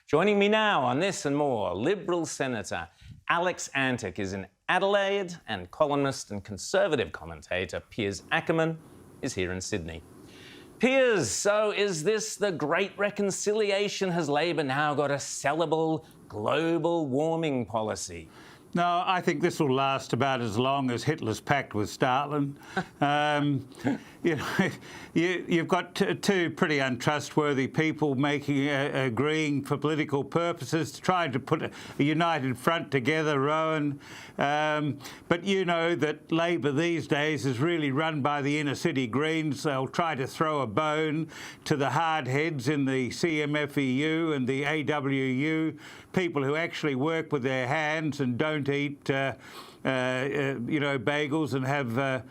Joining me now on this and more, Liberal Senator Alex Antic is in Adelaide and columnist and Conservative commentator Piers Ackerman is here in Sydney. Piers, so is this the great reconciliation? Has Labor now got a sellable global warming policy? No, I think this will last about as long as Hitler's pact with Stalin. You've got two pretty untrustworthy people agreeing for political purposes, trying to put a united front together, Rowan. But you know that Labor these days is really run by the inner city Greens. They'll try to throw a bone to the hard heads in the CMFEU and the AWU, people who actually work with their hands and don't eat, bagels and have a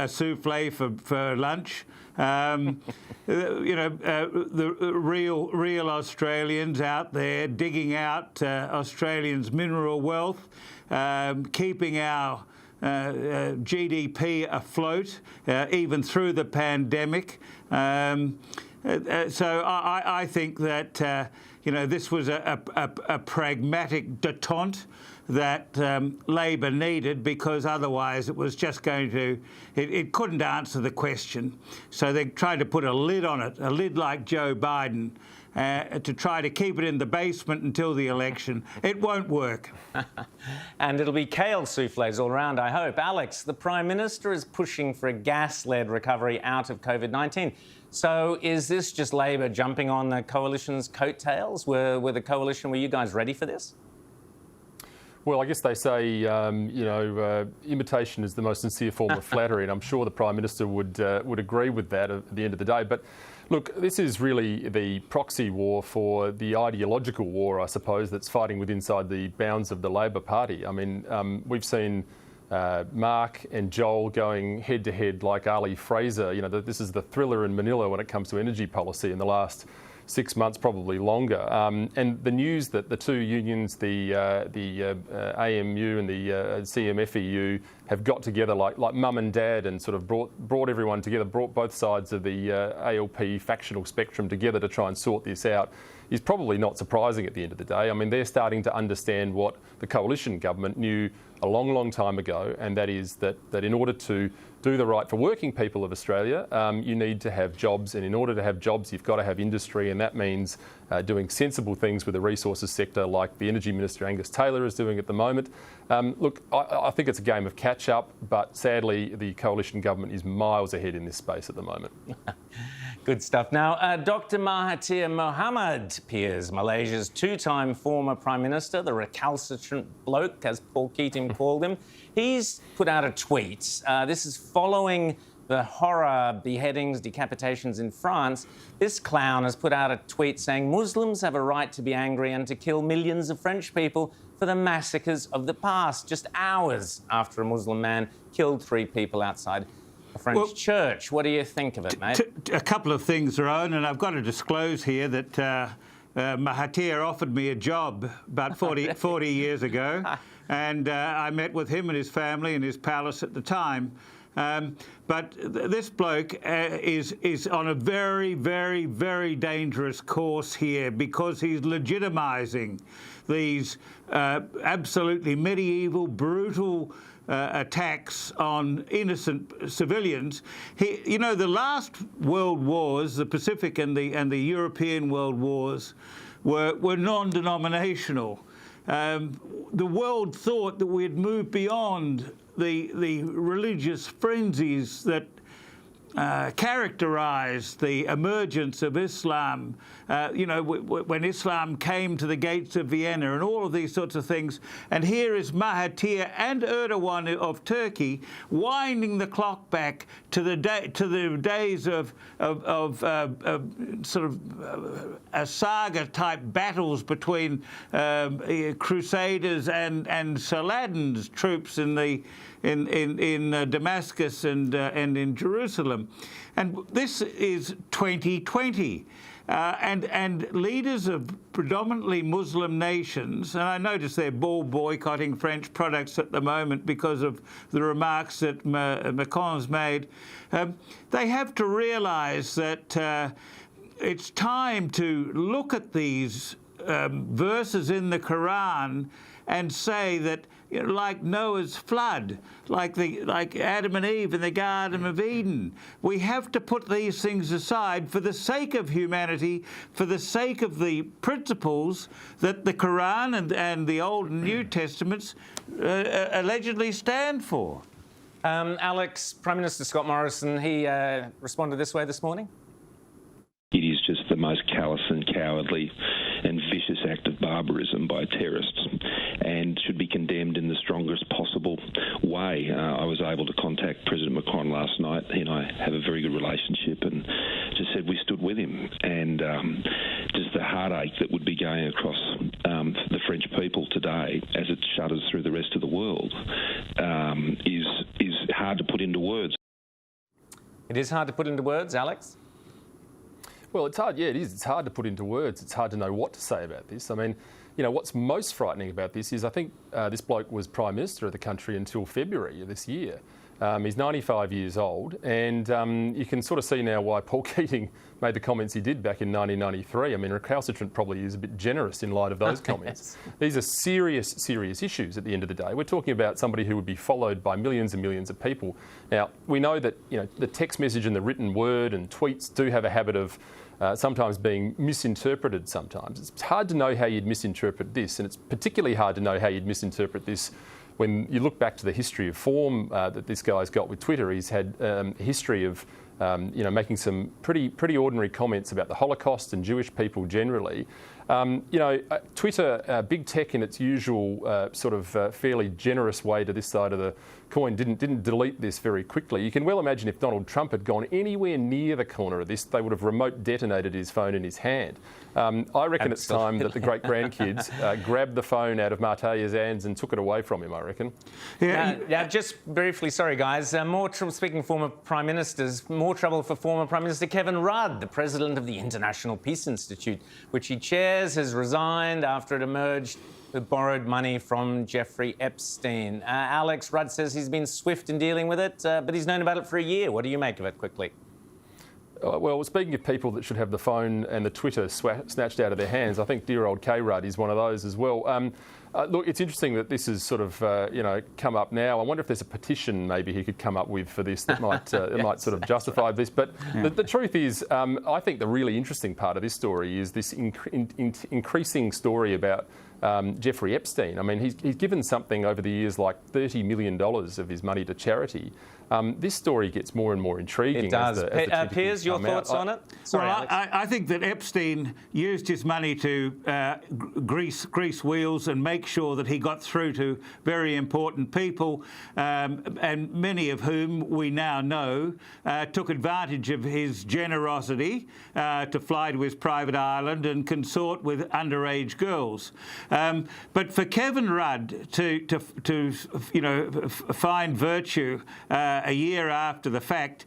souffle for lunch. The real Australians out there digging out Australians' mineral wealth, keeping our GDP afloat, even through the pandemic. So I think that this was a pragmatic detente that Labor needed, because otherwise it was just going to, it couldn't answer the question. So they tried to put a lid on it, a lid like Joe Biden, to try to keep it in the basement until the election. It won't work. And it'll be kale souffles all round, I hope. Alex, the Prime Minister is pushing for a gas-led recovery out of COVID-19. So is this just Labor jumping on the coalition's coattails? Were the coalition, were you guys ready for this? Well, I guess they say, imitation is the most sincere form of flattery, and I'm sure the Prime Minister would agree with that at the end of the day. But look, this is really the proxy war for the ideological war, I suppose, that's fighting inside the bounds of the Labor Party. I mean, we've seen Mark and Joel going head-to-head like Ali Fraser. This is the Thriller in Manila when it comes to energy policy in the last 6 months, probably longer. And the news that the two unions, the AMU and the CMFEU, have got together like mum and dad and sort of brought everyone together, brought both sides of the ALP factional spectrum together to try and sort this out, is probably not surprising at the end of the day. I mean, they're starting to understand what the coalition government knew a long, long time ago, and that is that in order to do the right for working people of Australia, you need to have jobs, and in order to have jobs, you've got to have industry, and that means doing sensible things with the resources sector, like the Energy Minister Angus Taylor is doing at the moment. Look, I think it's a game of catch-up, but sadly, the coalition government is miles ahead in this space at the moment. Good stuff. Now, Dr. Mahathir Mohamad, Piers, Malaysia's two-time former Prime Minister, the recalcitrant bloke, as Paul Keating called him, he's put out a tweet. This is following the horror beheadings, decapitations in France. This clown has put out a tweet saying Muslims have a right to be angry and to kill millions of French people for the massacres of the past, just hours after a Muslim man killed 3 people outside a French church. What do you think of it, mate? A couple of things, Rowan, and I've got to disclose here that Mahathir offered me a job about 40 years ago, and I met with him and his family in his palace at the time. But this bloke is on a very, very, very dangerous course here, because he's legitimising these absolutely medieval, brutal attacks on innocent civilians. The last world wars, the Pacific and the European world wars, were non-denominational. The world thought that we had moved beyond the religious frenzies that characterised the emergence of Islam, when Islam came to the gates of Vienna and all of these sorts of things. And here is Mahathir and Erdogan of Turkey winding the clock back to the days of a saga-type battles between Crusaders and Saladin's troops in Damascus and in Jerusalem. And this is 2020. And leaders of predominantly Muslim nations, and I notice they're boycotting French products at the moment because of the remarks that Macron's made, they have to realise that it's time to look at these verses in the Quran and say that, you know, like Noah's flood, like Adam and Eve in the Garden of Eden, we have to put these things aside for the sake of humanity, for the sake of the principles that the Quran and the Old and New Testaments allegedly stand for. Alex, Prime Minister Scott Morrison, he responded this way this morning. It is just the most callous and cowardly and vicious act of barbarism by terrorists and should be condemned in the strongest possible way. I was able to contact President Macron last night. He and I have a very good relationship and just said we stood with him. And just the heartache that would be going across the French people today as it shudders through the rest of the world is hard to put into words. It is hard to put into words, Alex? Well, it's hard. Yeah, it is. It's hard to put into words. It's hard to know what to say about this. I mean, you know, what's most frightening about this is I think this bloke was Prime Minister of the country until February of this year. He's 95 years old, and you can sort of see now why Paul Keating made the comments he did back in 1993. I mean, recalcitrant probably is a bit generous in light of those comments. These are serious, serious issues at the end of the day. We're talking about somebody who would be followed by millions and millions of people. Now, we know that, you know, the text message and the written word and tweets do have a habit of sometimes being misinterpreted sometimes. It's hard to know how you'd misinterpret this, and it's particularly hard to know how you'd misinterpret this when you look back to the history of form that this guy's got with Twitter. He's had a history of you know, making some pretty ordinary comments about the Holocaust and Jewish people generally. You know, Twitter, big tech in its usual sort of fairly generous way to this side of the coin, didn't delete this very quickly. You can well imagine if Donald Trump had gone anywhere near the corner of this, they would have remote detonated his phone in his hand. I reckon it's time that the great-grandkids grabbed the phone out of Martaya's hands and took it away from him, I reckon. Yeah, just briefly, sorry guys, more trouble, speaking of former Prime Ministers, more trouble for former Prime Minister Kevin Rudd, the president of the International Peace Institute, which he chairs, has resigned after it emerged with borrowed money from Jeffrey Epstein. Alex, Rudd says he's been swift in dealing with it, but he's known about it for a year. What do you make of it, quickly? Well, speaking of people that should have the phone and the Twitter snatched out of their hands, I think dear old K. Rudd is one of those as well. Look, it's interesting that this has sort of, you know, come up now. I wonder if there's a petition maybe he could come up with for this that might, might sort of justify this. But the truth is, I think the really interesting part of this story is this increasing story about Jeffrey Epstein. I mean, he's given something over the years like $30 million of his money to charity. This story gets more and more intriguing. It does. Piers, your thoughts on it? Sorry, well, I think that Epstein used his money to grease wheels and make sure that he got through to very important people, and many of whom we now know took advantage of his generosity to fly to his private island and consort with underage girls. But for Kevin Rudd to you know, find virtue a year after the fact,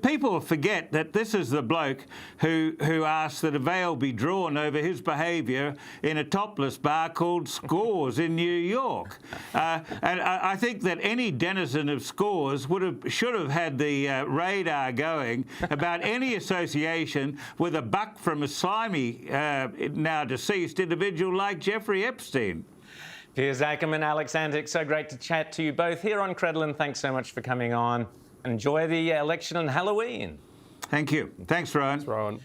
people forget that this is the bloke who asked that a veil be drawn over his behaviour in a topless bar called Scores in New York. And I think that any denizen of Scores should have had the radar going about any association with a buck from a slimy, now deceased individual like Jeffrey Epstein. Piers Ackerman, Alex Antic, so great to chat to you both here on Credlin. Thanks so much for coming on. Enjoy the election and Halloween. Thank you. Thanks, Rowan. Thanks, Rowan.